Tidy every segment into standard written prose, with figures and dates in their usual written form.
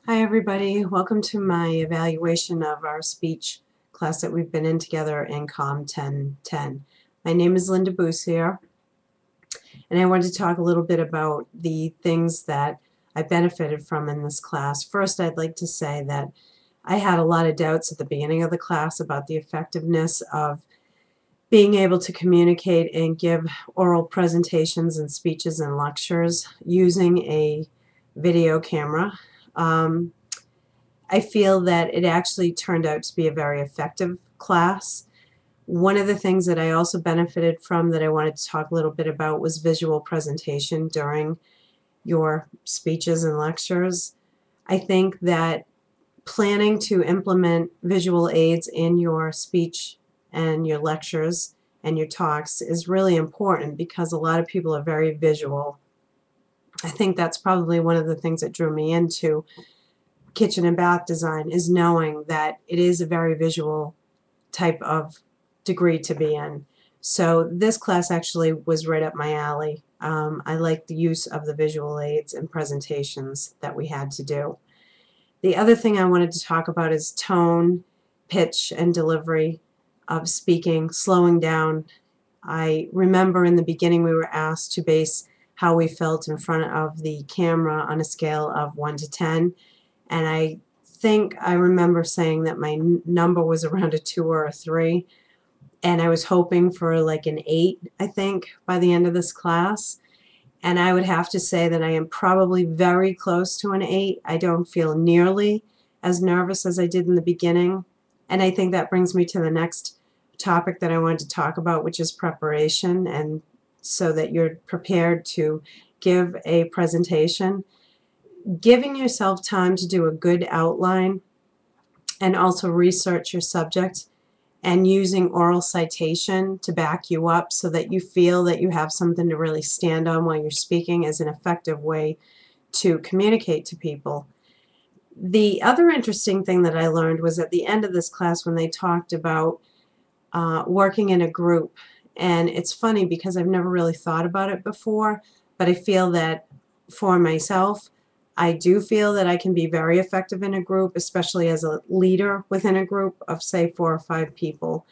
Hi everybody, welcome to my evaluation of our speech class that we've been in together in COM 1010. My name is Linda Boussier, and I wanted to talk a little bit about the things that I benefited from in this class. First, I'd like to say that I had a lot of doubts at the beginning of the class about the effectiveness of being able to communicate and give oral presentations and speeches and lectures using a video camera. I feel that it actually turned out to be a very effective class. One of the things that I also benefited from that I wanted to talk a little bit about was visual presentation during your speeches and lectures. I think that planning to implement visual aids in your speech and your lectures and your talks is really important because a lot of people are very visual. I think that's probably one of the things that drew me into kitchen and bath design, is knowing that it is a very visual type of degree to be in. So this class actually was right up my alley. I like the use of the visual aids and presentations that we had to do. The other thing I wanted to talk about is tone, pitch, and delivery of speaking, slowing down. I remember in the beginning we were asked to base how we felt in front of the camera on a scale of 1 to 10. And I think I remember saying that my number was around a 2 or a 3, and I was hoping for like an 8, I think, by the end of this class. And I would have to say that I am probably very close to an 8. I don't feel nearly as nervous as I did in the beginning. And I think that brings me to the next topic that I wanted to talk about, which is preparation, and so that you're prepared to give a presentation. Giving yourself time to do a good outline and also research your subject and using oral citation to back you up so that you feel that you have something to really stand on while you're speaking is an effective way to communicate to people. The other interesting thing that I learned was at the end of this class when they talked about working in a group. And it's funny because I've never really thought about it before, but I feel that for myself, I do feel that I can be very effective in a group, especially as a leader within a group of, say, 4 or 5 people.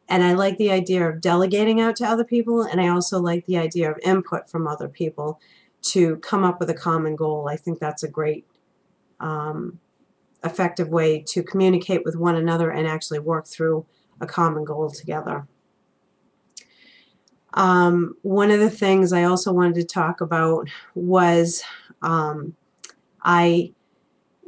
And I like the idea of delegating out to other people, and I also like the idea of input from other people to come up with a common goal. I think that's a great, effective way to communicate with one another and actually work through a common goal together. One of the things I also wanted to talk about was I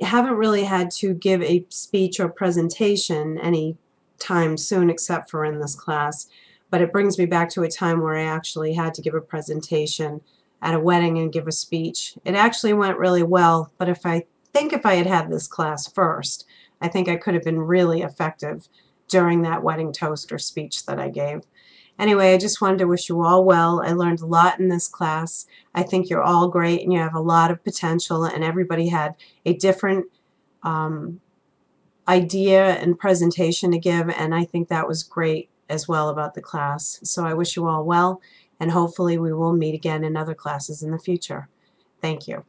haven't really had to give a speech or presentation any time soon except for in this class, but it brings me back to a time where I actually had to give a presentation at a wedding and give a speech. It actually went really well, but if I had had this class first, I think I could have been really effective during that wedding toast or speech that I gave. Anyway, I just wanted to wish you all well. I learned a lot in this class. I think you're all great and you have a lot of potential, and everybody had a different idea and presentation to give, and I think that was great as well about the class. So I wish you all well, and hopefully we will meet again in other classes in the future. Thank you.